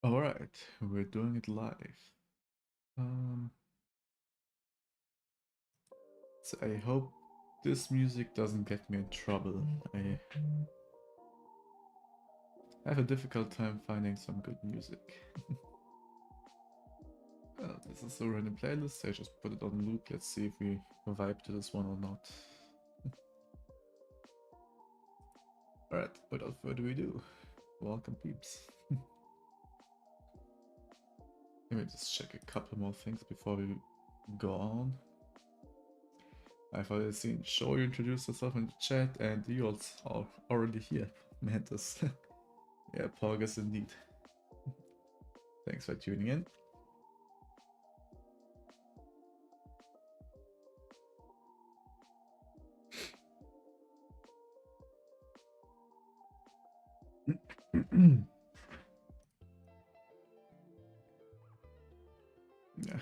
Alright, we're doing it live. Um, so I hope this music doesn't get me in trouble. I have a difficult time finding some good music. This is a random playlist, I just put it on loop. Let's see if we vibe to this one or not. Alright, without further ado, welcome peeps. Let me just check a couple more things before we go on. I've already seen Show you introduce yourself in the chat, and you also are already here, Mantis. Yeah, Pogus indeed. Thanks for tuning in.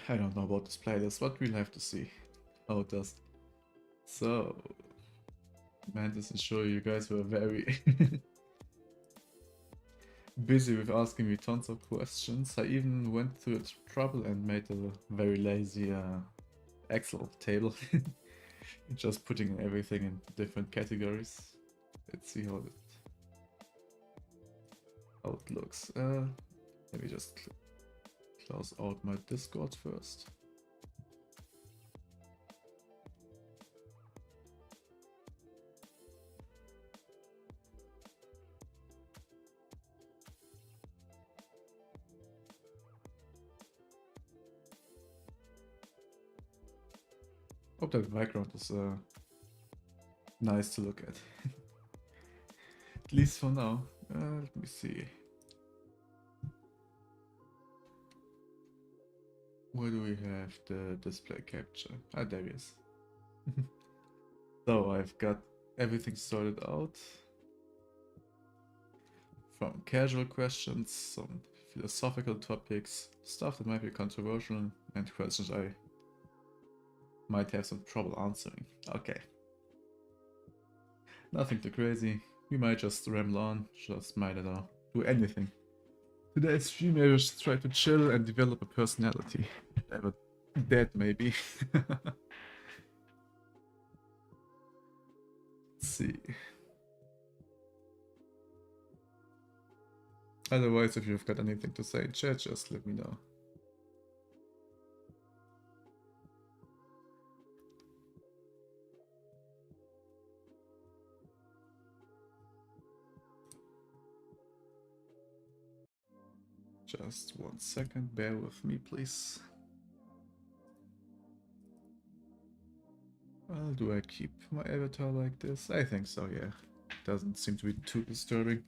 I don't know about this playlist, but we'll have to see how it does. So, Mantis and Show, you guys were very busy with asking me tons of questions. I even went through trouble and made a very lazy Excel table. Just putting everything in different categories. Let's see how it looks. Let me just close out my Discord first. Hope that background is nice to look at. At least for now. Let me see. Where do we have the display capture? Ah, there he is. So I've got everything sorted out. From casual questions, some philosophical topics, stuff that might be controversial, and questions I might have some trouble answering. Okay. Nothing too crazy. We might just ramble on, just might, I don't know, do anything. Today's stream I just try to chill and develop a personality. But that maybe. Let's see. Otherwise, if you've got anything to say in chat, just let me know. Just 1 second, bear with me, please. Well, do I keep my avatar like this? I think so, yeah. Doesn't seem to be too disturbing.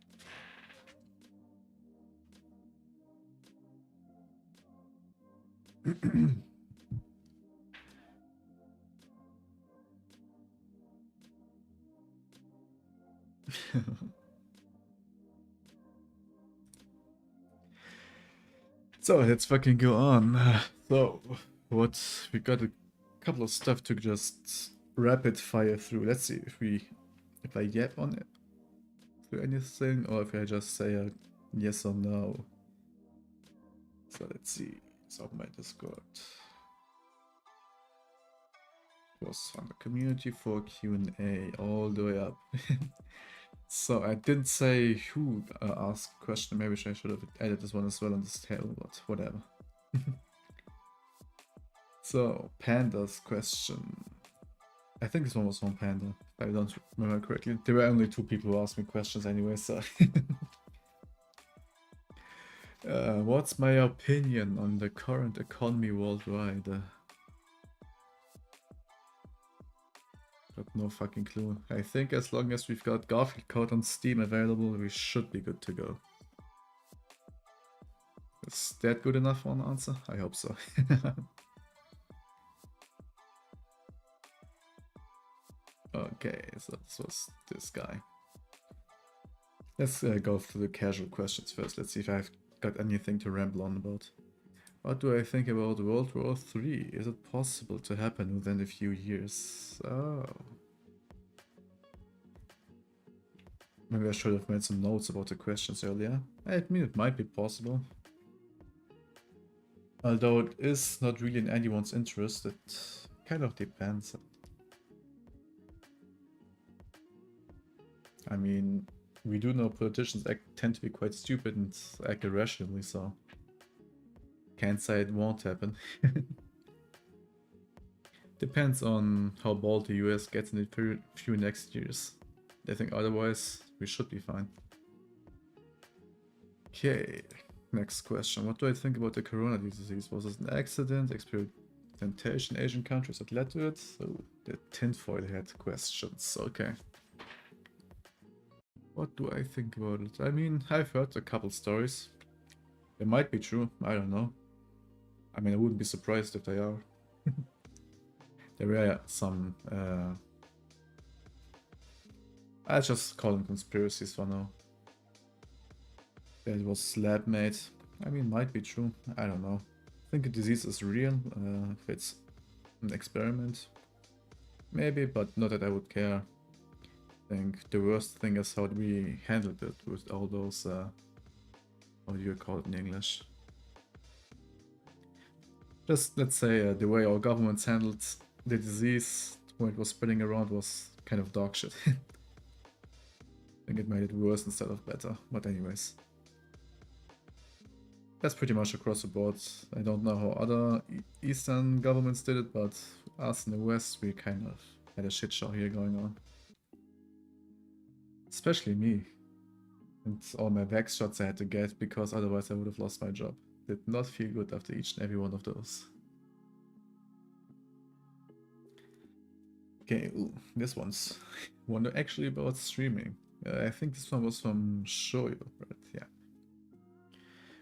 So let's fucking go on. So, what we got a couple of stuff to just rapid fire through. Let's see if I yap on it through anything or if I just say a yes or no. So let's see. It's on my Discord. It was on the community for Q&A all the way up. So I didn't say who asked the question. Maybe I should have added this one as well on this table, but whatever. So, Panda's question. I think this one was from Panda, if I don't remember correctly. There were only 2 people who asked me questions anyway, so... what's my opinion on the current economy worldwide? Got no fucking clue. I think as long as we've got Garfield Code on Steam available, we should be good to go. Is that good enough for an answer? I hope so. Okay, so this was this guy. Let's go through the casual questions first. Let's see if I've got anything to ramble on about. What do I think about World War III? Is it possible to happen within a few years? Oh. Maybe I should have made some notes about the questions earlier. I mean, it might be possible. Although it is not really in anyone's interest, it kind of depends. I mean, we do know politicians tend to be quite stupid and act irrationally, so can't say it won't happen. Depends on how bold the US gets in the few next years. I think otherwise we should be fine. Okay, next question. What do I think about the corona disease? Was it an accident, experimentation, Asian countries that led to it? So the tinfoil hat questions. Okay. What do I think about it? I mean, I've heard a couple stories. They might be true, I don't know. I mean, I wouldn't be surprised if they are. There were some, I just call them conspiracies for now. That it was lab made. I mean, might be true, I don't know. I think a disease is real, if it's an experiment. Maybe, but not that I would care. I think the worst thing is how we handled it with all those, how do you call it in English? Just, let's say, the way our governments handled the disease when it was spreading around was kind of dog shit. I think it made it worse instead of better, but anyways. That's pretty much across the board. I don't know how other Eastern governments did it, but us in the West, we kind of had a shit show here going on. Especially me. And all my vax shots I had to get, because otherwise I would have lost my job. Did not feel good after each and every one of those. Okay, ooh, this one's one actually about streaming. I think this one was from Shoyo, right? Yeah.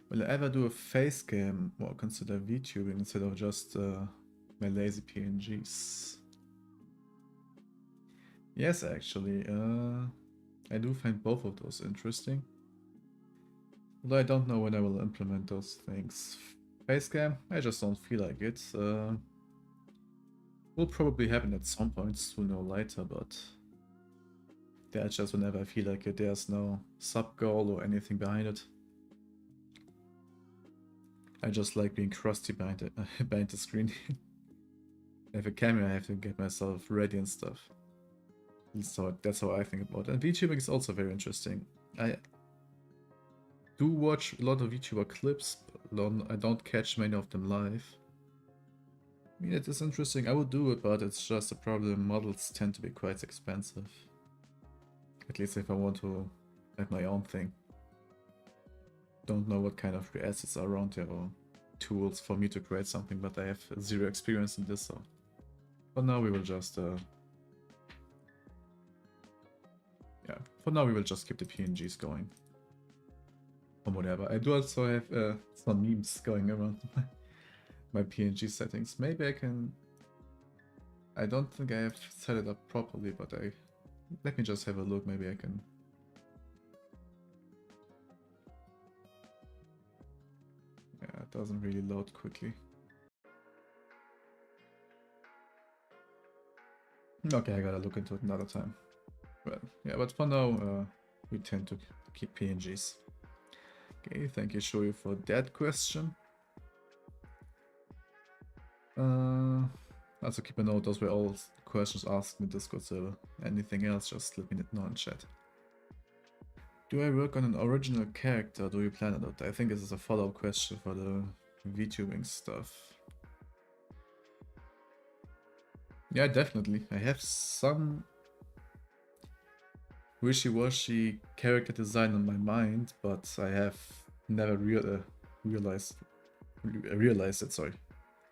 Will I ever do a face cam or consider VTubing instead of just my lazy PNGs? Yes, actually. I do find both of those interesting. Although I don't know when I will implement those things. Facecam, I just don't feel like it. Will probably happen at some point sooner or later, but that's just whenever I feel like it. There's no sub goal or anything behind it. I just like being crusty behind the screen. I have a camera, I have to get myself ready and stuff. So that's how I think about it. And VTubing is also very interesting. I do watch a lot of VTuber clips, but I don't catch many of them live. I mean, it is interesting, I would do it, but it's just a problem. Models tend to be quite expensive. At least if I want to have my own thing. Don't know what kind of assets are around there or tools for me to create something, but I have zero experience in this, so... For now we will just... yeah, for now we will just keep the PNGs going. Or whatever. I do also have some memes going around my PNG settings. Maybe I can... I don't think I have set it up properly, but let me just have a look, maybe I can... Yeah, it doesn't really load quickly. Okay, I gotta look into it another time. Well, yeah, but for now, we tend to keep PNGs. Okay, thank you, Shoyu, for that question. Also keep a note, those were all questions asked in the Discord server. Anything else, just let me know in chat. Do I work on an original character? Do you plan on it? I think this is a follow-up question for the VTubing stuff. Yeah, definitely. I have some wishy-washy character design in my mind, but I have never realized it, sorry.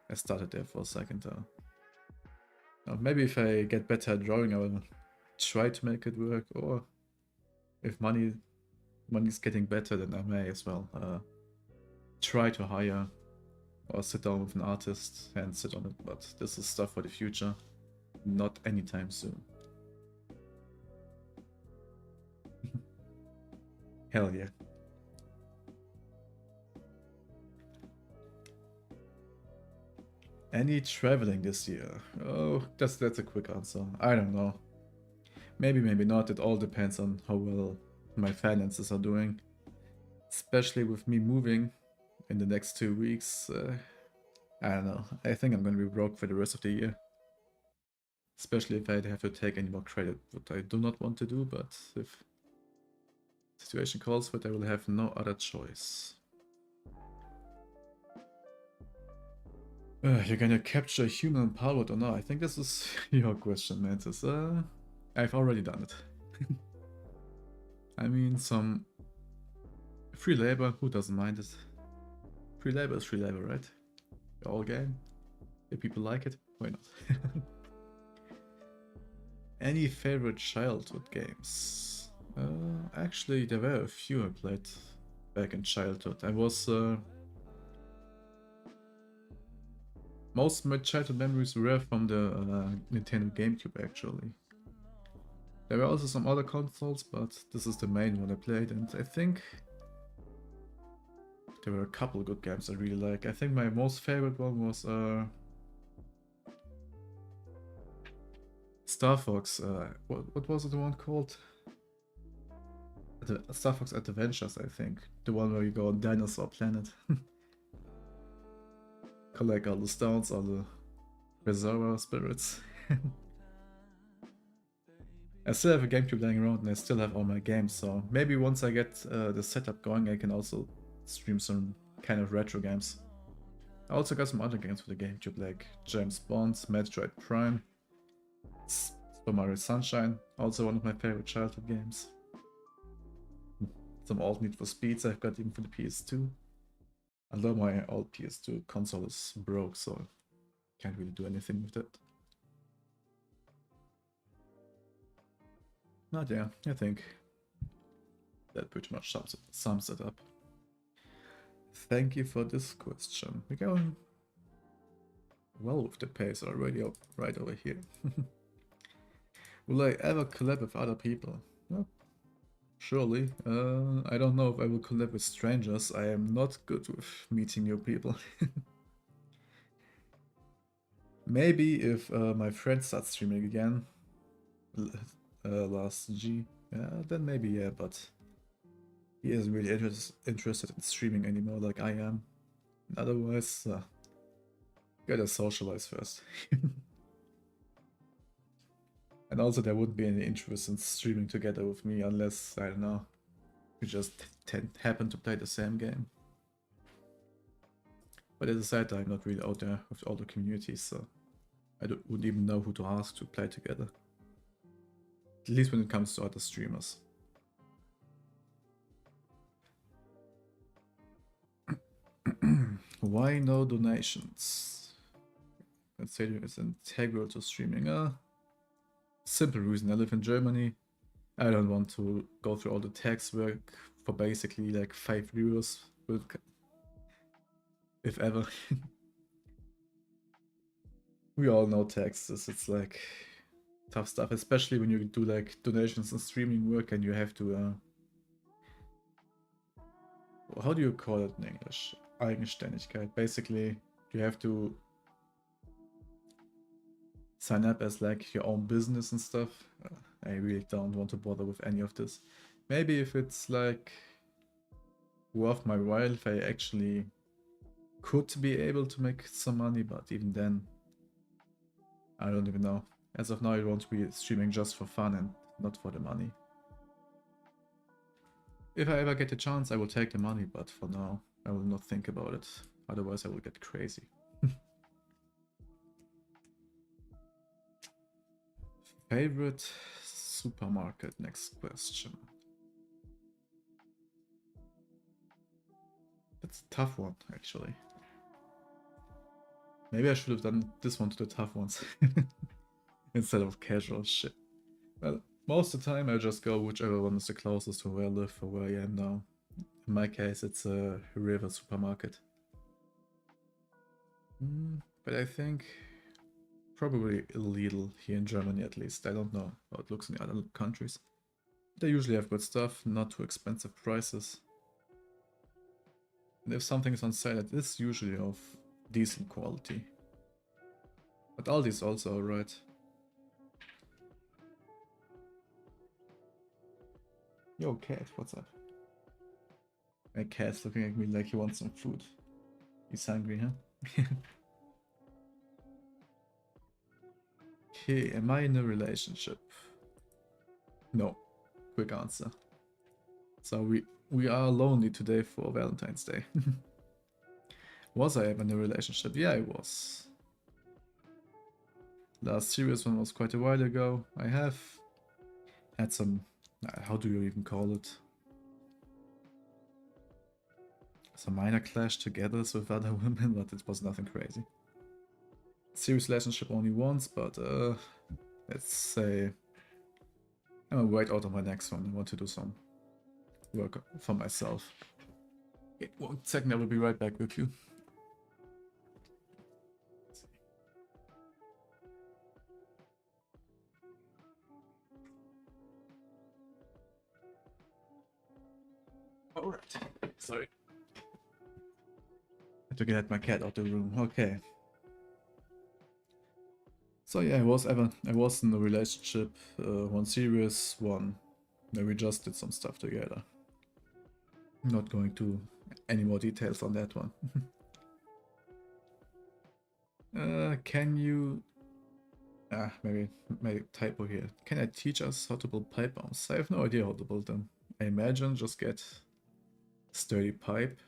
I started there for a second. Maybe if I get better at drawing, I will try to make it work, or if money's getting better, then I may as well try to hire or sit down with an artist and sit on it, but this is stuff for the future, not anytime soon. Hell yeah. Any traveling this year? Oh, that's a quick answer. I don't know. Maybe, maybe not. It all depends on how well my finances are doing. Especially with me moving in the next 2 weeks. I don't know. I think I'm gonna be broke for the rest of the year. Especially if I have to take any more credit, what I do not want to do, but if the situation calls for it, I will have no other choice. You're gonna capture a human pilot or not? I think this is your question, Mantis. I've already done it. I mean, some free labor, who doesn't mind it? Free labor is free labor, right? All game. If people like it, why not? Any favorite childhood games? Actually, there were a few I played back in childhood. I was most of my childhood memories were from the Nintendo GameCube, actually. There were also some other consoles, but this is the main one I played, and I think there were a couple good games I really like. I think my most favorite one was Star Fox. What was the one called? Star Fox Adventures, I think. The one where you go on Dinosaur Planet. Collect all the stones, all the reservoir spirits. I still have a GameCube lying around and I still have all my games, so maybe once I get the setup going I can also stream some kind of retro games. I also got some other games for the GameCube like James Bond, Metroid Prime, Super Mario Sunshine, also one of my favorite childhood games. Some old Need for Speeds I've got even for the PS2. Although my old PS2 console is broke, so can't really do anything with it. Not yeah, I think that pretty much sums it up. Thank you for this question. We're going well with the pace already, right over here. Will I ever collab with other people? Well, surely. I don't know if I will collab with strangers. I am not good with meeting new people. Maybe if my friend starts streaming again, last G, yeah, then maybe yeah, but he isn't really interested in streaming anymore like I am. Otherwise, gotta socialize first. And also there wouldn't be any interest in streaming together with me unless, I don't know, we just happen to play the same game. But as I said, I'm not really out there with all the communities, so I wouldn't even know who to ask to play together. At least when it comes to other streamers. Why no donations? Consider it's integral to streaming. Simple reason, I live in Germany. I don't want to go through all the tax work for basically like 5 euros, if ever. We all know taxes, it's like tough stuff, especially when you do like donations and streaming work and you have to how do you call it in English? Eigenständigkeit. Basically, you have to sign up as like your own business and stuff. I really don't want to bother with any of this. Maybe if it's like worth my while, if I actually could be able to make some money, but even then, I don't even know. As of now, I want to be streaming just for fun and not for the money. If I ever get a chance, I will take the money, but for now, I will not think about it. Otherwise, I will get crazy. Favorite supermarket? Next question. That's a tough one, actually. Maybe I should have done this one to the tough ones instead of casual shit. Well, most of the time I just go whichever one is the closest to where I live or where I am now. In my case, it's a river supermarket. But I think probably Lidl here in Germany at least. I don't know how it looks in the other countries. They usually have good stuff, not too expensive prices. And if something is on sale, it is usually of decent quality. But Aldi's also alright. Yo, cat, what's up? My cat's looking at me like he wants some food. He's hungry, huh? Okay, am I in a relationship? No. Quick answer. So we are lonely today for Valentine's Day. Was I ever in a relationship? Yeah, I was. Last serious one was quite a while ago. I have had some, how do you even call it? Some minor clash together with other women, but it was nothing crazy. Serious relationship only once, but let's say I'm gonna wait out on my next one. I want to do some work for myself. Okay, 1 second, I will be right back with you. Alright. Sorry. I had to get my cat out of the room. Okay. So yeah, I was in a relationship, one serious, one where we just did some stuff together. I'm not going to any more details on that one. Can you... maybe typo here. Can I teach us how to build pipe bombs? I have no idea how to build them. I imagine just get sturdy pipe,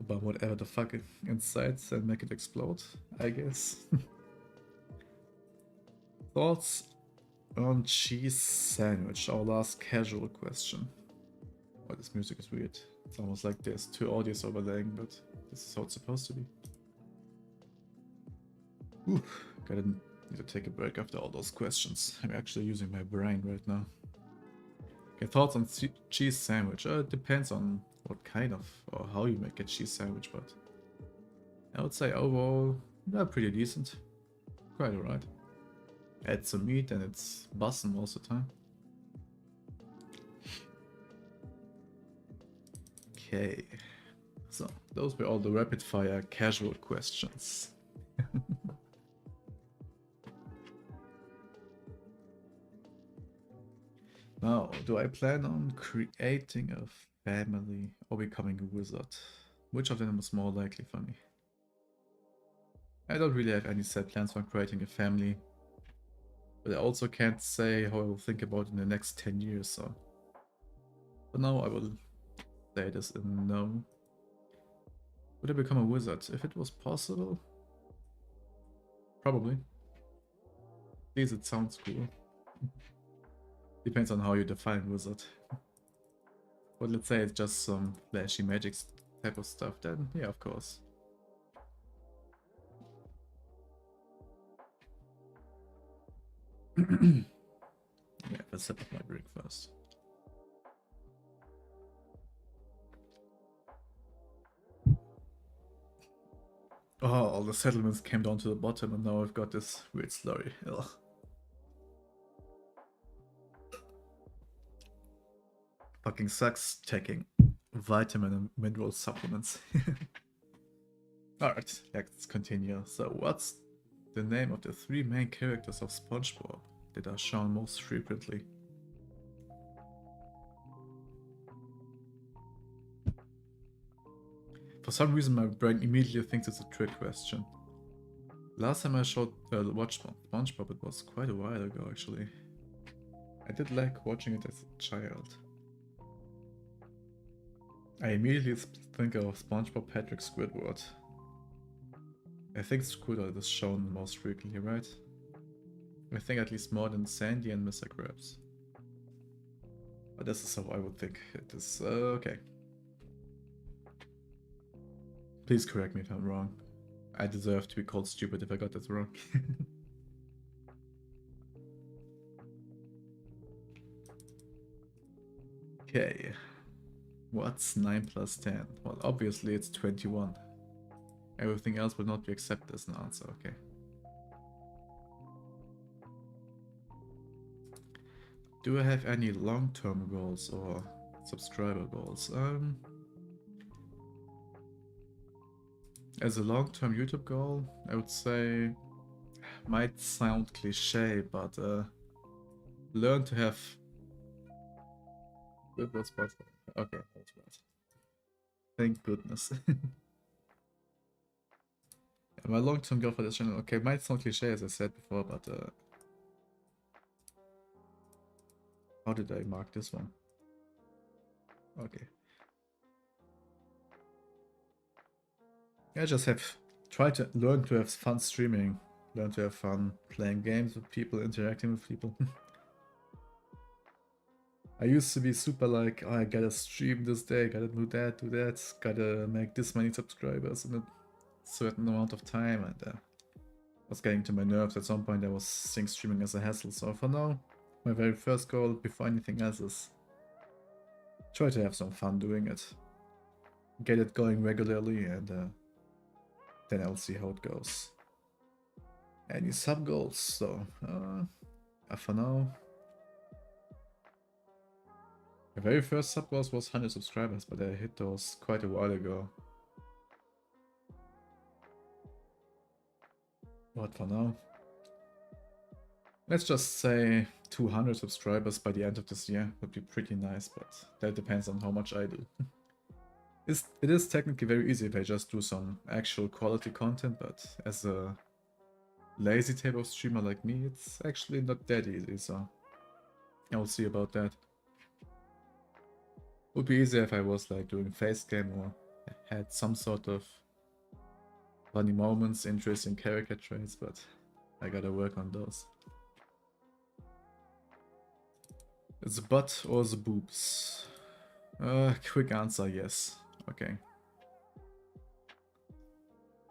but whatever the fuck inside and make it explode, I guess. Thoughts on cheese sandwich? Our last casual question. Oh, this music is weird. It's almost like there's two audios overlaying, but this is how it's supposed to be. Ooh, gotta need to take a break after all those questions. I'm actually using my brain right now. Okay, thoughts on cheese sandwich? It depends on what kind of or how you make a cheese sandwich, but I would say overall they're pretty decent. Quite alright. Add some meat and it's bussin' most of the time. Okay, so those were all the rapid fire casual questions. Now, do I plan on creating a family or becoming a wizard? Which of them is more likely for me? I don't really have any set plans for creating a family, but I also can't say how I will think about it in the next 10 years, so for now I will say this a no. Would I become a wizard? If it was possible? Probably. At least it sounds cool. Depends on how you define wizard. But let's say it's just some flashy magic type of stuff, then yeah, of course. Yeah, let's set up my drink first. Oh, all the settlements came down to the bottom and now I've got this weird slurry. Ugh. Fucking sucks taking vitamin and mineral supplements. Alright, let's continue. So what's the name of the 3 main characters of SpongeBob that are shown most frequently? For some reason my brain immediately thinks it's a trick question. Last time I watched SpongeBob, it was quite a while ago actually. I did like watching it as a child. I immediately think of SpongeBob, Patrick, Squidward. I think Squidward is shown most frequently, right? I think at least more than Sandy and Mr. Krabs. But this is how I would think it is. Okay. Please correct me if I'm wrong. I deserve to be called stupid if I got this wrong. Okay. What's 9 plus 10? Well, obviously it's 21. Everything else will not be accepted as an answer, okay. Do I have any long-term goals or subscriber goals? As a long-term YouTube goal, I would say, might sound cliche, but learn to have good words. Okay, that's right. Thank goodness. My long-term goal for this channel, okay, might sound cliche as I said before, but how did I mark this one? Okay. I just have tried to learn to have fun streaming, learn to have fun playing games with people, interacting with people. I used to be super like, oh, I gotta stream this day, gotta do that, gotta make this many subscribers in a certain amount of time, and was getting to my nerves. At some point I was seeing streaming as a hassle, so for now, my very first goal before anything else is try to have some fun doing it. Get it going regularly, and then I'll see how it goes. Any sub goals, so for now. My very first sub goals was 100 subscribers, but I hit those quite a while ago. But for now, let's just say 200 subscribers by the end of this year would be pretty nice, but that depends on how much I do. It is technically very easy if I just do some actual quality content, but as a lazy type of streamer like me, it's actually not that easy, so I'll see about that. Would be easier if I was like doing face cam or had some sort of funny moments, interesting character traits, but I gotta work on those. It's the butt or the boobs? Quick answer, yes. Okay.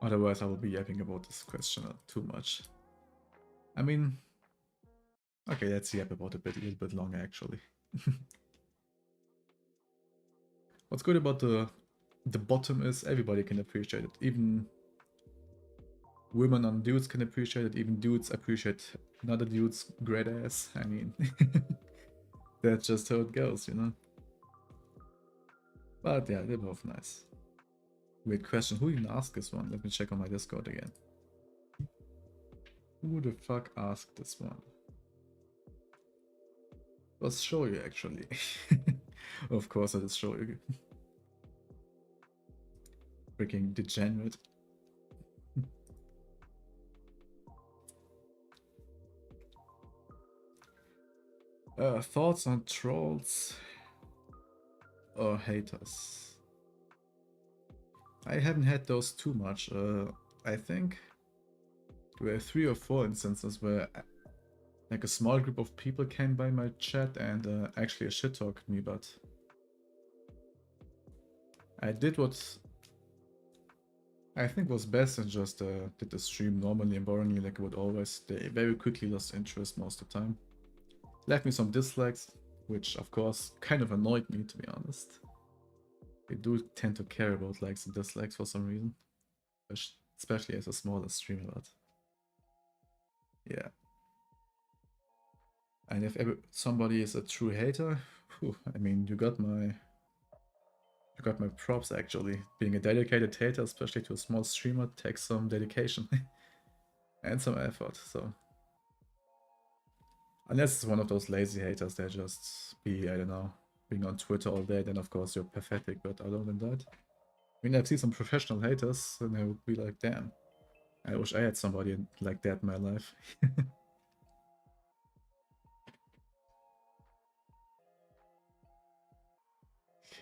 Otherwise I will be yapping about this question too much. I mean, okay, let's yap about it a little bit longer actually. What's good about the bottom is everybody can appreciate it. Even women and dudes can appreciate it. Even dudes appreciate another dude's great ass. I mean, that's just how it goes, you know? But yeah, they're both nice. Weird question. Who even asked this one? Let me check on my Discord again. Who the fuck asked this one? It was Shoyu actually. Of course it is Shoyu. Freaking degenerate. Thoughts on trolls or haters? I haven't had those too much. I think there were 3 or 4 instances where like a small group of people came by my chat and actually shit talked me, but I did what I think was best and just did the stream normally and boringly like I would always. They very quickly lost interest most of the time. Left me some dislikes, which of course kind of annoyed me, to be honest. They do tend to care about likes and dislikes for some reason. Especially as a smaller streamer, but yeah. And if somebody is a true hater, whew, I mean, you got my props actually. Being a dedicated hater, especially to a small streamer, takes some dedication and some effort, so. Unless it's one of those lazy haters that just be, I don't know, being on Twitter all day, then of course you're pathetic, but other than that, I mean, I've seen some professional haters, and I would be like, damn, I wish I had somebody like that in my life.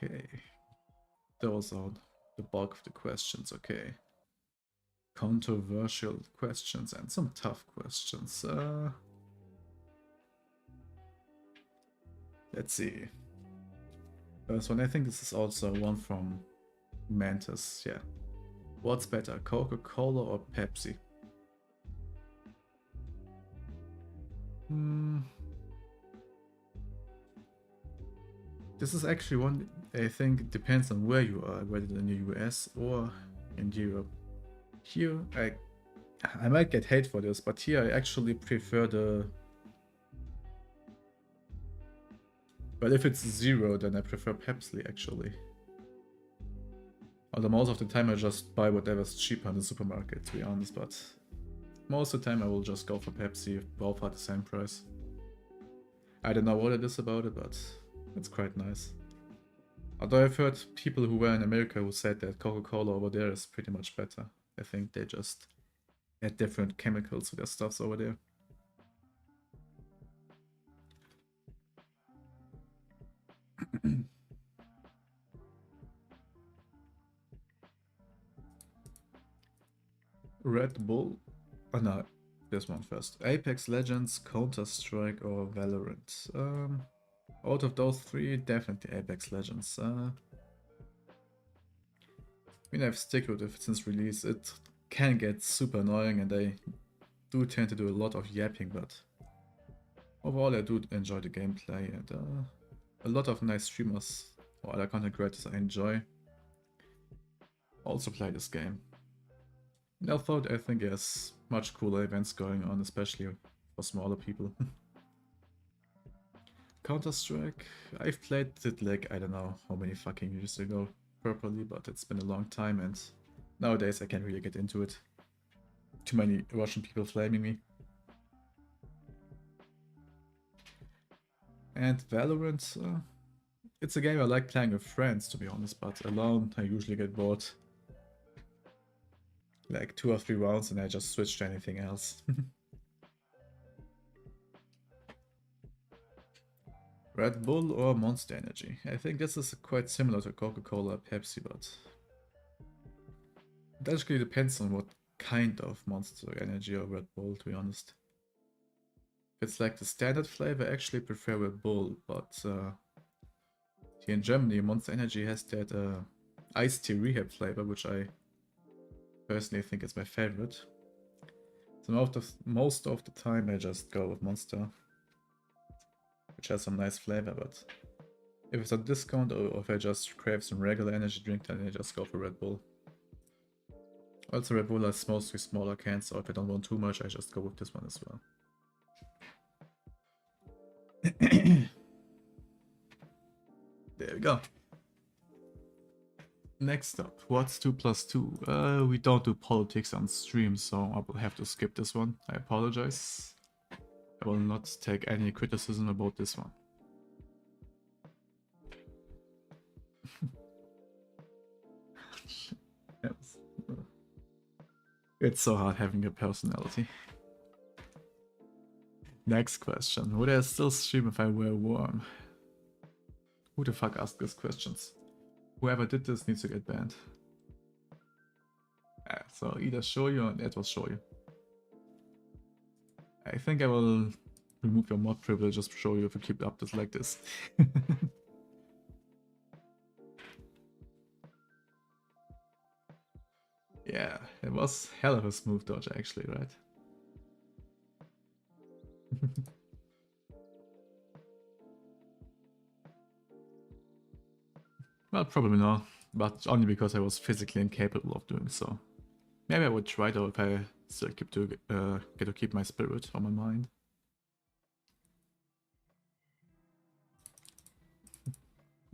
Okay, those are the bulk of the questions, okay. Controversial questions and some tough questions. Let's see. First one, I think this is also one from Mantis, yeah. What's better, Coca-Cola or Pepsi? This is actually one I think depends on where you are, whether in the US or in Europe. Here, I might get hate for this, but here I actually prefer the... But if it's zero, then I prefer Pepsi actually. Although most of the time I just buy whatever's cheaper in the supermarket, to be honest, but most of the time I will just go for Pepsi if both are the same price. I don't know what it is about it, but it's quite nice. Although I've heard people who were in America who said that Coca-Cola over there is pretty much better. I think they just add different chemicals to their stuffs over there. Red Bull? Oh no, this one first. Apex Legends, Counter-Strike or Valorant? Out of those three, definitely Apex Legends. I mean, I've stuck with it since release. It can get super annoying and I do tend to do a lot of yapping, but overall I do enjoy the gameplay and a lot of nice streamers or other content creators I enjoy also play this game. And although I think there's much cooler events going on, especially for smaller people. Counter-Strike, I've played it like I don't know how many fucking years ago properly, but it's been a long time and nowadays I can't really get into it. Too many Russian people flaming me. And Valorant, it's a game I like playing with friends to be honest, but alone I usually get bored. Like 2 or 3 rounds and I just switch to anything else. Red Bull or Monster Energy? I think this is quite similar to Coca-Cola or Pepsi, but it actually depends on what kind of Monster Energy or Red Bull, to be honest. If it's like the standard flavor, I actually prefer Red Bull, but here in Germany, Monster Energy has that iced tea rehab flavor, which I personally think is my favorite. So most of the time I just go with Monster, which has some nice flavor, but if it's on discount or if I just crave some regular energy drink, then I just go for Red Bull. Also Red Bull has mostly smaller cans, so if I don't want too much, I just go with this one as well. There we go. Next up, what's 2 plus 2? We don't do politics on stream, so I will have to skip this one. I apologize. I will not take any criticism about this one. Yes. It's so hard having a personality. Next question. Would I still stream if I were a worm? Who the fuck asked these questions? Whoever did this needs to get banned. So either show you or it will show you. I think I will remove your mod privilege just to show you if you keep up this like this. Yeah, it was hell of a smooth dodge actually, right? Well, probably not, but only because I was physically incapable of doing so. Maybe I would try though if I still get to keep my spirit on my mind.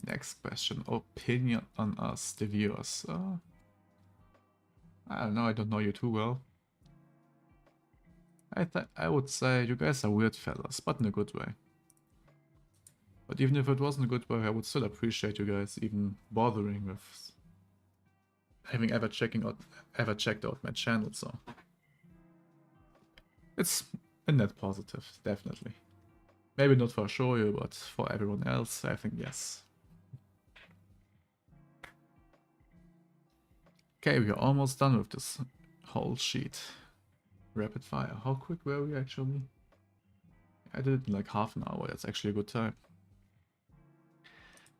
Next question. Opinion on us, the viewers. I don't know, I don't know you too well. I would say you guys are weird fellas, but in a good way. But even if it wasn't a good way, I would still appreciate you guys even bothering with having ever checked out my channel, so it's a net positive, definitely. Maybe not for Shoyu, but for everyone else, I think yes. Okay, we are almost done with this whole sheet. Rapid fire. How quick were we actually? I did it in like half an hour, that's actually a good time.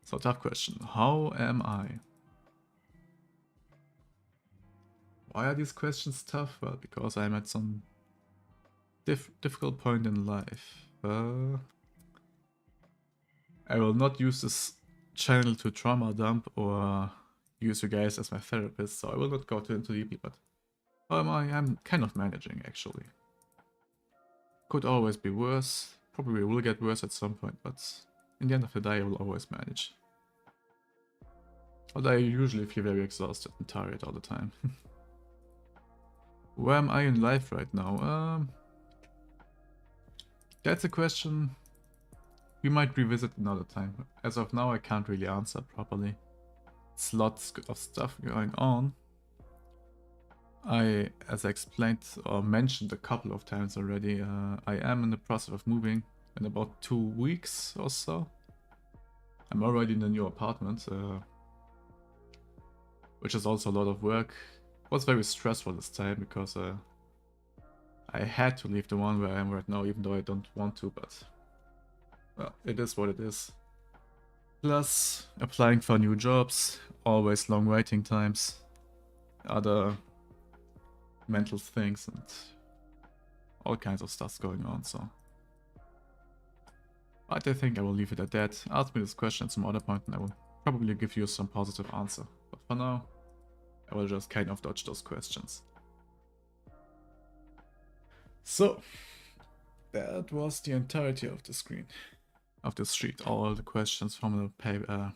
So tough question. How am I? Why are these questions tough? Well, because I'm at some difficult point in life. I will not use this channel to trauma dump or use you guys as my therapist, so I will not go into deeply, but how am I? I'm kind of managing, actually. Could always be worse. Probably will get worse at some point, but in the end of the day, I will always manage. Although I usually feel very exhausted and tired all the time. Where am I in life right now? That's a question we might revisit another time. As of now, I can't really answer properly. It's lots of stuff going on. as I explained or mentioned a couple of times already, I am in the process of moving in about 2 weeks or so. I'm already in a new apartment, which is also a lot of work. It was very stressful this time because I had to leave the one where I am right now, even though I don't want to, but well, it is what it is. Plus, applying for new jobs, always long waiting times, other mental things, and all kinds of stuff going on, so. But I think I will leave it at that. Ask me this question at some other point and I will probably give you some positive answer. But for now, I will just kind of dodge those questions. So, that was the entirety of the screen. Of this sheet, all the questions from the paper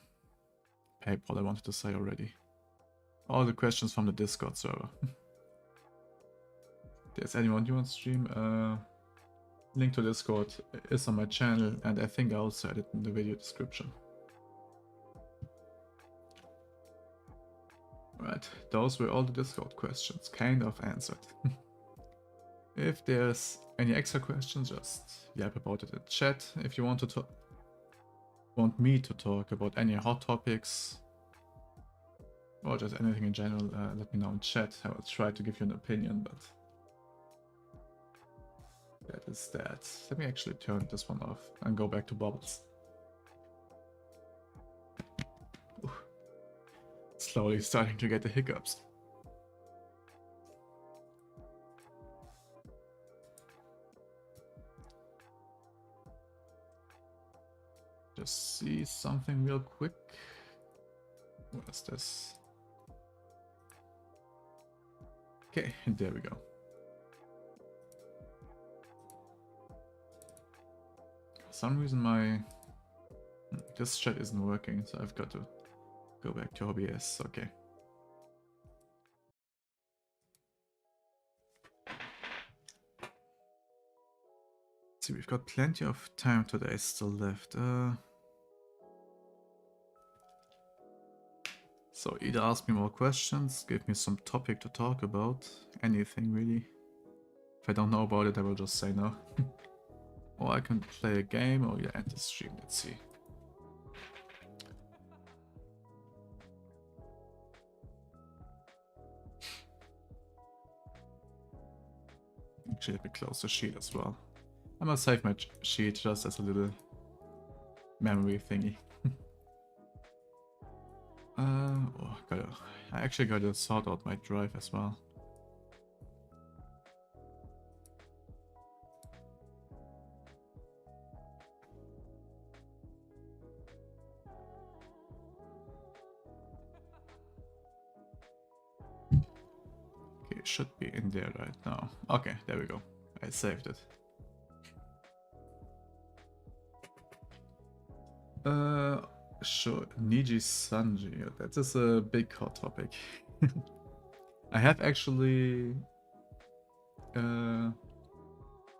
I wanted to say already. All the questions from the Discord server. There's anyone new on stream, link to Discord is on my channel, and I think I also added in the video description. Right, those were all the Discord questions, kind of answered. If there's any extra questions, just yap about it in chat. If you want me to talk about any hot topics, or just anything in general, let me know in chat. I will try to give you an opinion, but that is that. Let me actually turn this one off and go back to bubbles. Ooh. Slowly starting to get the hiccups. Just see something real quick. What is this? Okay, there we go. For some reason this chat isn't working, so I've got to go back to OBS. Okay. See, we've got plenty of time today still left. So either ask me more questions, give me some topic to talk about, anything really. If I don't know about it, I will just say no. Or I can play a game or end the stream, let's see. Actually, let me close the sheet as well. I must save my sheet just as a little memory thingy. I actually gotta sort out my drive as well. Okay, it should be in there right now. Okay, there we go. I saved it. Sure, Niji Sanji. That is a big hot topic. I have actually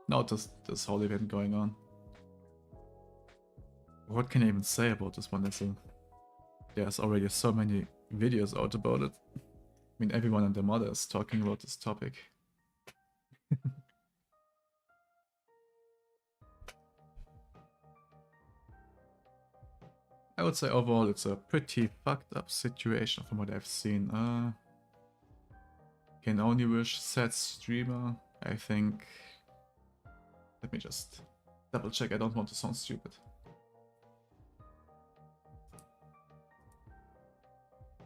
noticed this whole event going on. What can I even say about this one? There's already so many videos out about it. I mean, everyone and their mother is talking about this topic. I would say overall it's a pretty fucked up situation from what I've seen. Can only wish sad streamer, I think. Let me just double check, I don't want to sound stupid.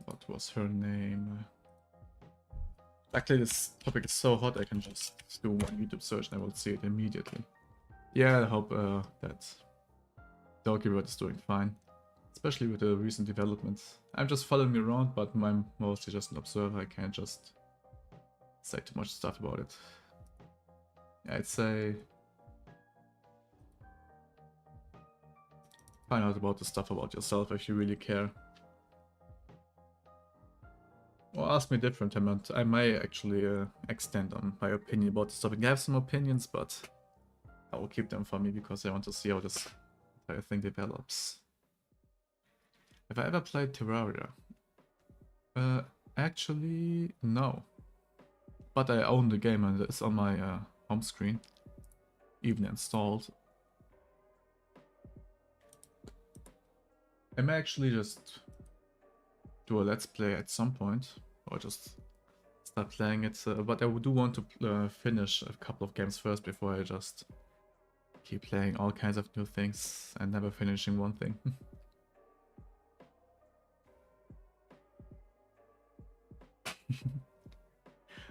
What was her name? Actually, this topic is so hot I can just do one YouTube search and I will see it immediately. Yeah, I hope that Doggy is doing fine. Especially with the recent developments. I'm just following around, but I'm mostly just an observer. I can't just say too much stuff about it. I'd say find out about the stuff about yourself if you really care. Or ask me different, I may actually extend on my opinion about this topic. I have some opinions, but I will keep them for me because I want to see how this entire thing develops. Have I ever played Terraria? Actually, no. But I own the game and it's on my home screen, even installed. I may actually just do a let's play at some point, or just start playing it, but I do want to finish a couple of games first before I just keep playing all kinds of new things and never finishing one thing.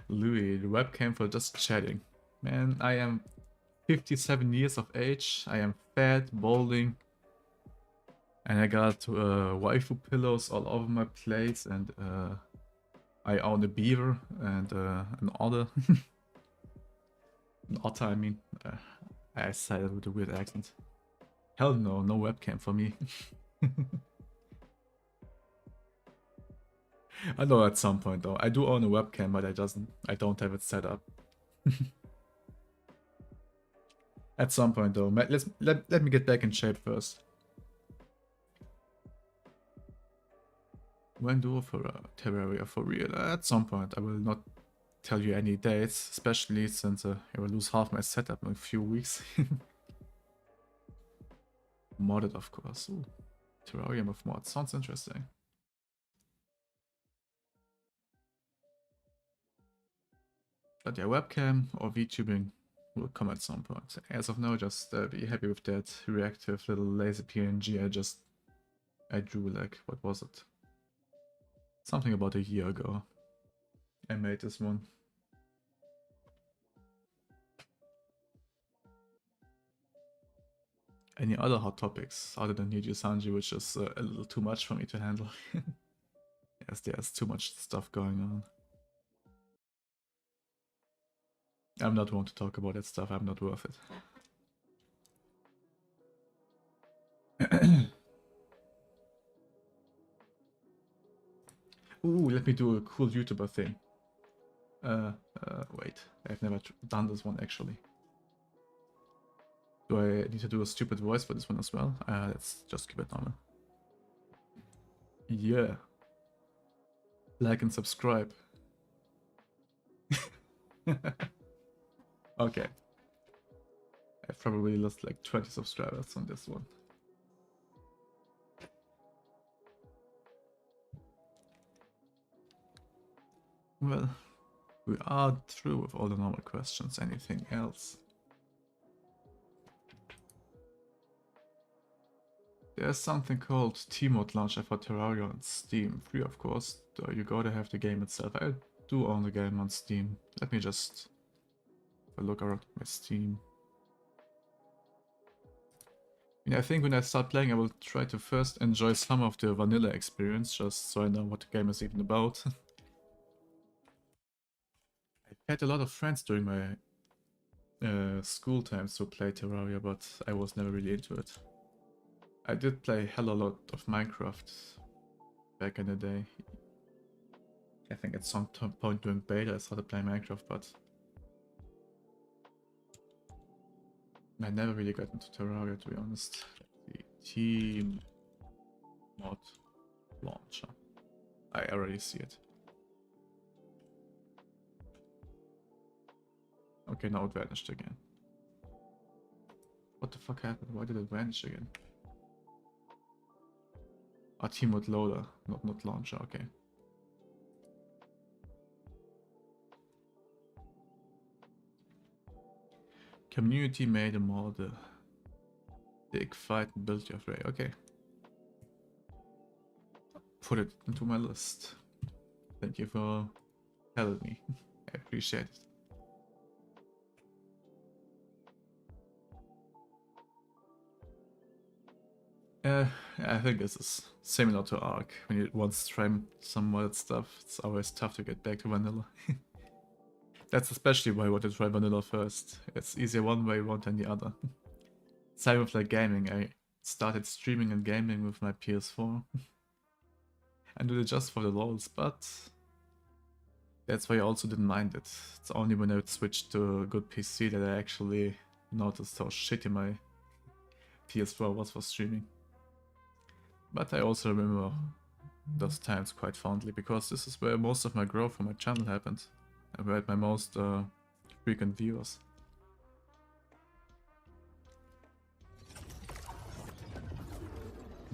Louis, the webcam for just chatting. Man, I am 57 years of age, I am fat, balding, and I got waifu pillows all over my plates, and I own a beaver and an otter. An otter, I mean. I said it with a weird accent. Hell no, no webcam for me. I know at some point though. I do own a webcam, but I don't have it set up. At some point though. Let me get back in shape first. When do for Terraria for real? At some point. I will not tell you any dates, especially since I will lose half my setup in a few weeks. Modded, of course. Ooh, Terrarium with mods. Sounds interesting. But yeah, webcam or VTubing will come at some point. As of now, just be happy with that reactive little lazy PNG I drew, like, what was it? Something about a year ago. I made this one. Any other hot topics other than Niji Sanji, which is a little too much for me to handle. Yes, there's too much stuff going on. I'm not one to talk about that stuff, I'm not worth it. Ooh, let me do a cool YouTuber thing. Wait, I've never done this one actually. Do I need to do a stupid voice for this one as well? Let's just keep it normal. Yeah. Like and subscribe. Okay. I've probably lost like 20 subscribers on this one. Well, we are through with all the normal questions. Anything else? There's something called T-Mode Launcher for Terraria on Steam. Free, of course, though you gotta have the game itself. I do own the game on Steam. Let me just have a look around my Steam. I think when I start playing, I will try to first enjoy some of the vanilla experience, just so I know what the game is even about. I had a lot of friends during my school times who played Terraria, but I was never really into it. I did play hell a lot of Minecraft back in the day. I think at some point during beta I started playing Minecraft, but I never really got into Terraria, to be honest. The Team Mod Launcher. I already see it. Okay, now it vanished again. What the fuck happened? Why did it vanish again? Ah, Team Mod Loader, not Launcher, okay. Community made a mod. Dig, fight, and build your fray. Okay. Put it into my list. Thank you for telling me. I appreciate it. I think this is similar to Ark. When you once try some modded stuff, it's always tough to get back to vanilla. That's especially why I want to try vanilla first. It's easier one way around than the other. Same with like gaming. I started streaming and gaming with my PS4. I did it just for the lols, but that's why I also didn't mind it. It's only when I switched to a good PC that I actually noticed how shitty my PS4 was for streaming. But I also remember those times quite fondly, because this is where most of my growth for my channel happened. I've had my most frequent viewers.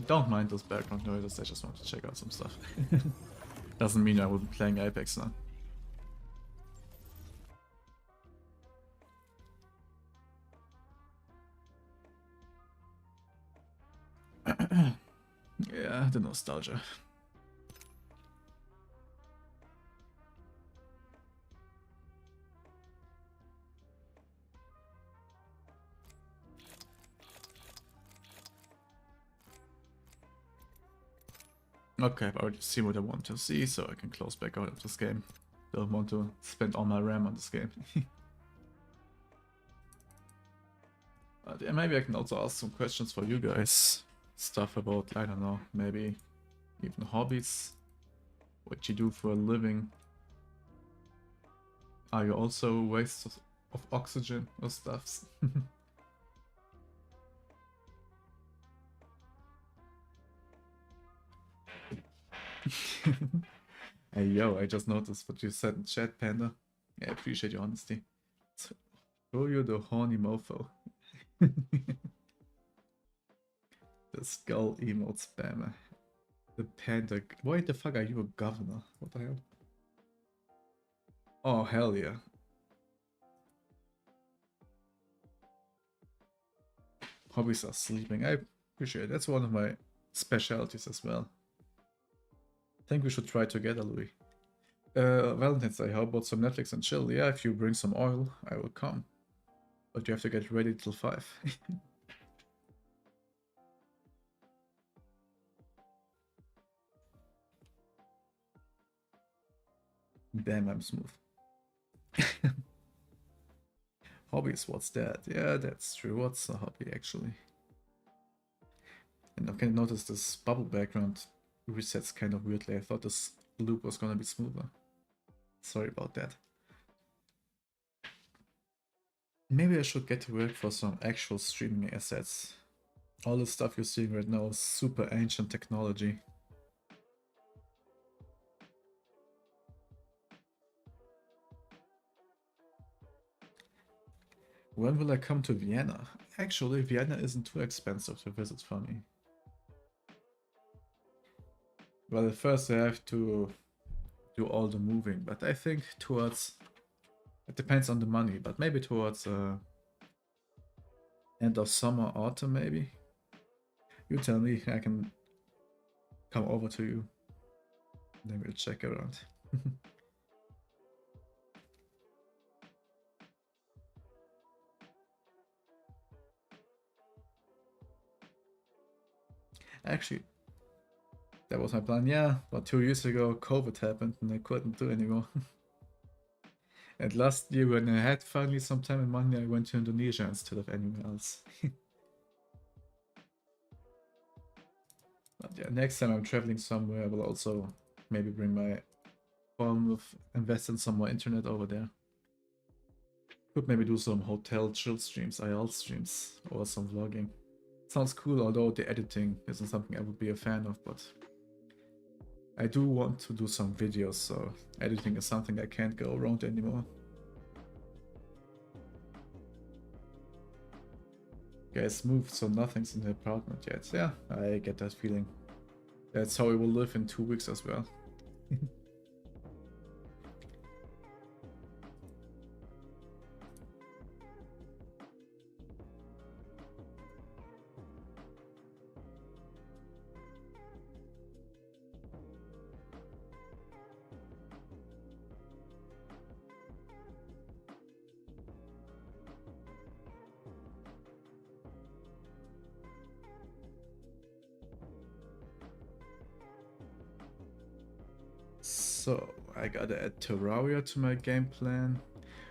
Don't mind those background noises, I just want to check out some stuff. Doesn't mean I will be playing Apex now. Yeah, the nostalgia. Okay, I've already seen what I want to see, so I can close back out of this game. Don't want to spend all my RAM on this game. But yeah, maybe I can also ask some questions for you guys. Stuff about, I don't know, maybe even hobbies. What you do for a living. Are you also a waste of oxygen or stuffs? Hey yo, I just noticed what you said in chat, Panda. Yeah, I appreciate your honesty. Show you the horny mofo. The skull emote spammer. The panda. Why the fuck are you a governor? What the hell? Oh, hell yeah. Hobbies are sleeping. I appreciate it. That's one of my specialties as well. I think we should try together, Louis. Valentine's Day, how about some Netflix and chill? Yeah, if you bring some oil, I will come. But you have to get ready till 5. Damn, I'm smooth. Hobbies, what's that? Yeah, that's true. What's a hobby, actually? And I can notice this bubble background resets kind of weirdly. I thought this loop was gonna be smoother. Sorry about that. Maybe I should get to work for some actual streaming assets. All the stuff you're seeing right now is super ancient technology. When will I come to Vienna? Actually, Vienna isn't too expensive to visit for me. Well, at first I have to do all the moving, but I think towards... It depends on the money, but maybe towards end of summer, autumn maybe? You tell me, I can come over to you. Then we'll check around. Actually, that was my plan, yeah, but 2 years ago COVID happened and I couldn't do anymore. And last year when I had finally some time and money, I went to Indonesia instead of anywhere else. But yeah, next time I'm traveling somewhere, I will also maybe bring my phone with invest in some more internet over there. Could maybe do some hotel chill streams, IL streams, or some vlogging. Sounds cool, although the editing isn't something I would be a fan of, but I do want to do some videos, so editing is something I can't go around anymore. Guys moved, so nothing's in the apartment yet. Yeah, I get that feeling. That's how we will live in 2 weeks as well. So, I gotta add Terraria to my game plan.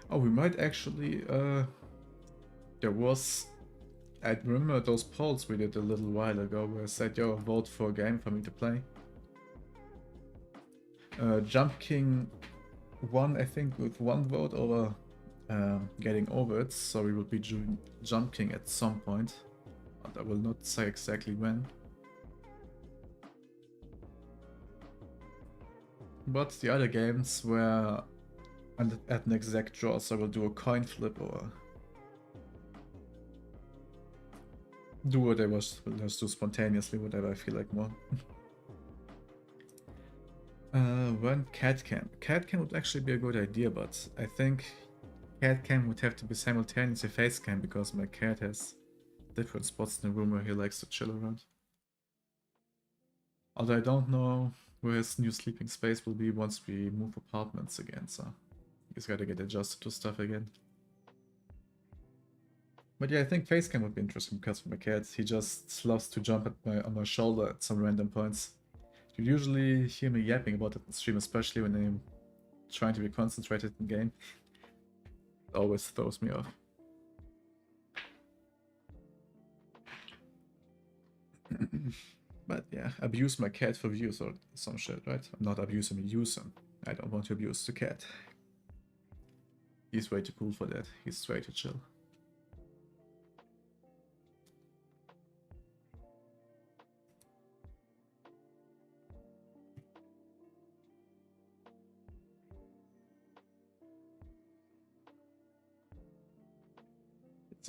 Oh, we might actually, there was, I remember those polls we did a little while ago where I said, yo, vote for a game for me to play. Jump King won, I think, with 1 vote over getting over it, so we will be doing Jump King at some point. But I will not say exactly when. But the other games were And at an exact draw, so I will do a coin flip or do whatever, just do spontaneously, whatever I feel like more. Run cat cam. Cat cam would actually be a good idea, but I think cat cam would have to be simultaneously face cam because my cat has different spots in the room where he likes to chill around. Although I don't know where his new sleeping space will be once we move apartments again, so he's gotta get adjusted to stuff again. But yeah, I think face cam would be interesting because for my cat, he just loves to jump on my shoulder at some random points. You usually hear me yapping about it in stream, especially when I'm trying to be concentrated in game. It always throws me off. But yeah, abuse my cat for views or some shit, right? I'm not abusing him, use him. I don't want to abuse the cat. He's way too cool for that. He's way too chill.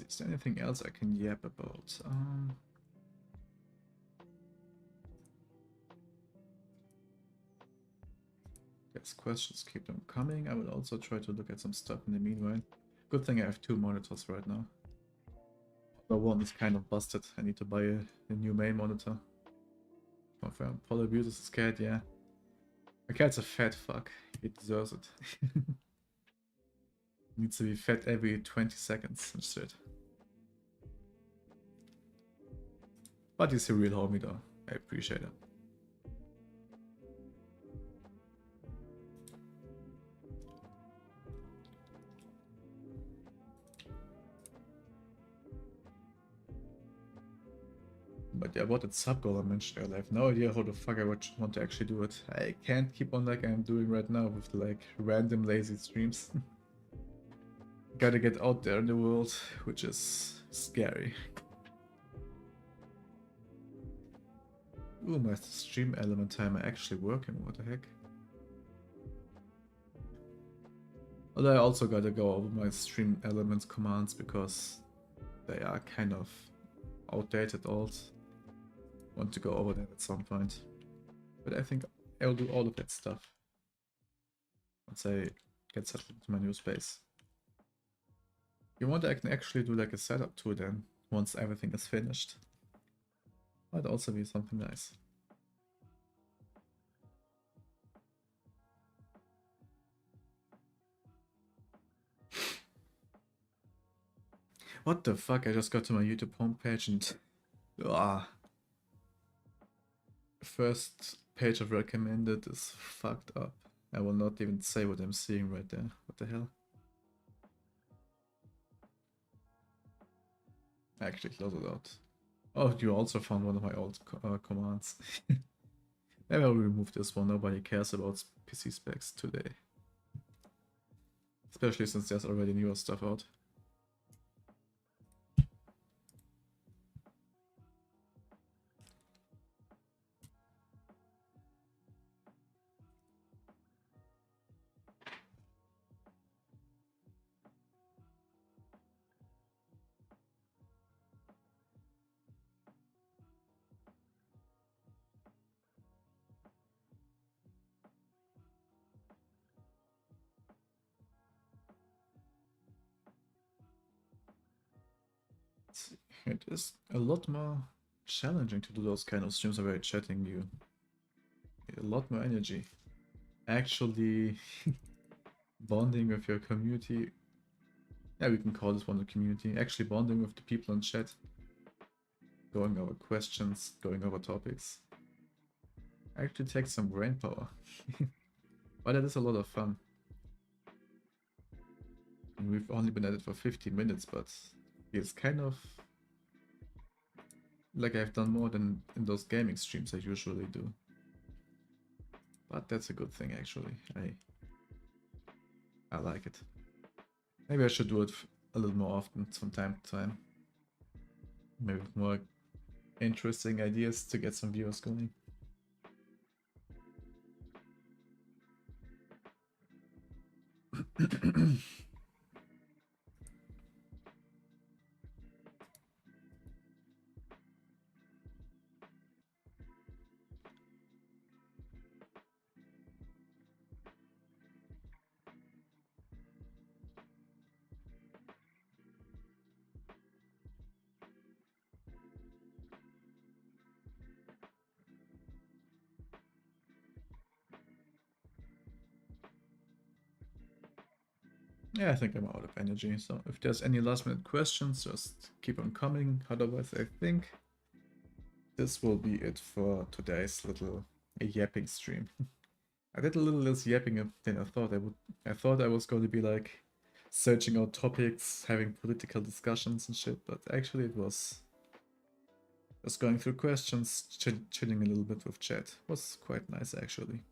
Is there anything else I can yap about? Yes, questions keep them coming. I will also try to look at some stuff in the meanwhile. Good thing I have 2 monitors right now. The one is kind of busted. I need to buy a new main monitor. Confirm. Paul abuses his cat, yeah. My cat's a fat fuck. He deserves it. Needs to be fed every 20 seconds and shit. But he's a real homie though. I appreciate it. But yeah, about that sub goal I mentioned earlier, I have no idea how the fuck I would want to actually do it. I can't keep on like I'm doing right now with like random lazy streams. Gotta get out there in the world, which is scary. Ooh, my stream element timer actually working, what the heck? Although I also gotta go over my stream element commands because they are kind of outdated old. Want to go over that at some point. But I think I'll do all of that stuff once I get settled into my new space. If you want, I can actually do like a setup tour then, once everything is finished. Might also be something nice. What the fuck, I just got to my YouTube homepage and... Ah. First page of recommended is fucked up. I will not even say what I'm seeing right there. What the hell? I actually close it out. Oh, you also found one of my old commands. Maybe I'll remove this one. Nobody cares about PC specs today. Especially since there's already newer stuff out. It is a lot more challenging to do those kind of streams where you're chatting. You need a lot more energy. Actually bonding with your community. Yeah, we can call this one a community. Actually bonding with the people in chat. Going over questions, going over topics. Actually takes some brain power. But it is a lot of fun. And we've only been at it for 15 minutes, but it's kind of like I've done more than in those gaming streams I usually do. But that's a good thing actually. I like it. Maybe I should do it a little more often from time to time. Maybe with more interesting ideas to get some viewers going. Yeah, I think I'm out of energy, so if there's any last minute questions, just keep on coming. Otherwise, I think this will be it for today's little yapping stream. I did a little less yapping than I thought I would. I thought I was going to be like searching out topics, having political discussions and shit, but actually it was just going through questions, chilling a little bit with chat. It was quite nice actually.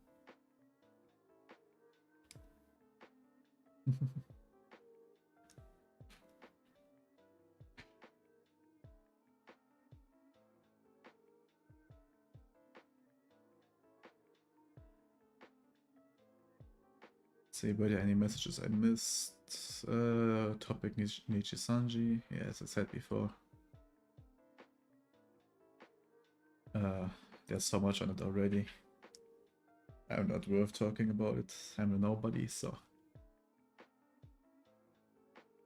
See, were there any messages I missed? Topic Nichi Sanji. Yeah, as I said before. There's so much on it already. I'm not worth talking about it. I'm a nobody, so.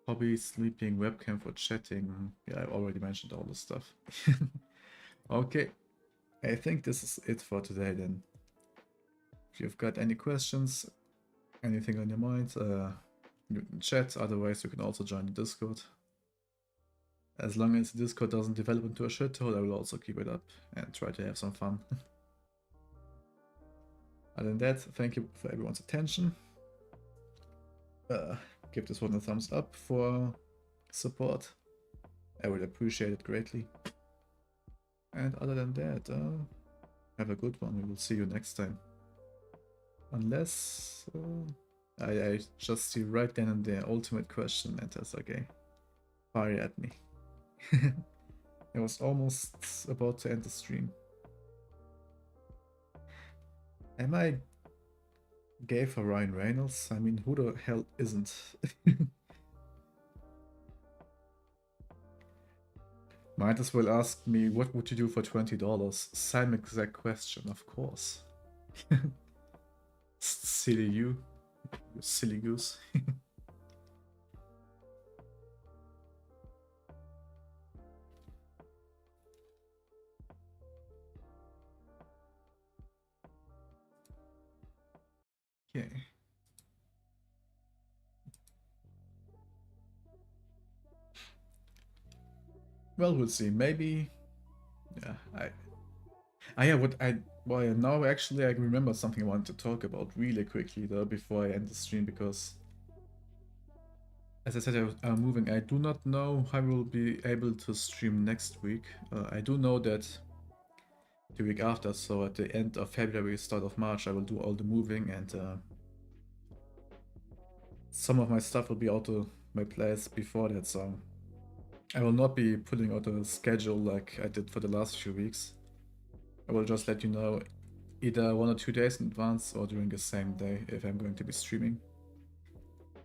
Hobby, sleeping, webcam for chatting. Yeah, I already mentioned all this stuff. Okay, I think this is it for today then. If you've got any questions, anything on your mind, you can chat. Otherwise, you can also join the Discord. As long as the Discord doesn't develop into a shithole, I will also keep it up and try to have some fun. Other than that, thank you for everyone's attention. Give this one a thumbs up for support. I would appreciate it greatly. And other than that, have a good one. We will see you next time. Unless I just see right then and there ultimate question enters. Okay, fire at me. I was almost about to end the stream. Am I gay for Ryan Reynolds? I mean, who the hell isn't? Might as well ask me, what would you do for $20? Same exact question, of course. Silly you silly goose. Okay. Well, we'll see. Maybe. Yeah, yeah, well, now actually I remember something I wanted to talk about really quickly though before I end the stream, because as I said, I'm moving. I do not know how I will be able to stream next week. I do know that the week after, so at the end of February, start of March, I will do all the moving, and some of my stuff will be out of my place before that, so I will not be putting out a schedule like I did for the last few weeks. I will just let you know either 1 or 2 days in advance or during the same day if I'm going to be streaming.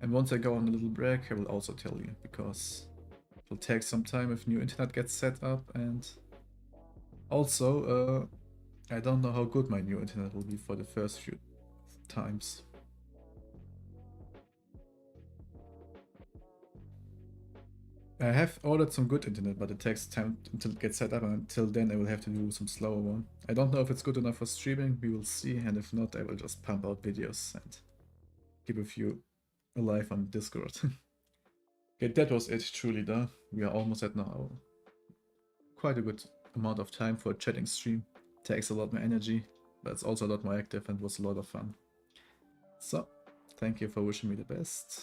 And once I go on a little break, I will also tell you, because it will take some time if new internet gets set up, and also I don't know how good my new internet will be for the first few times. I have ordered some good internet, but it takes time until it gets set up, and until then I will have to do some slower one. I don't know if it's good enough for streaming, we will see, and if not, I will just pump out videos and keep a few alive on Discord. Okay, that was it truly though. We are almost at now. Quite a good amount of time for a chatting stream. Takes a lot more energy, but it's also a lot more active and was a lot of fun. So, thank you for wishing me the best.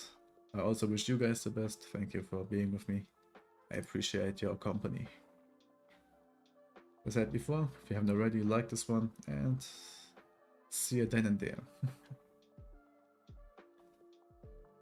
I also wish you guys the best. Thank you for being with me. I appreciate your company. As I said before, if you haven't already, like this one, and see you then and there.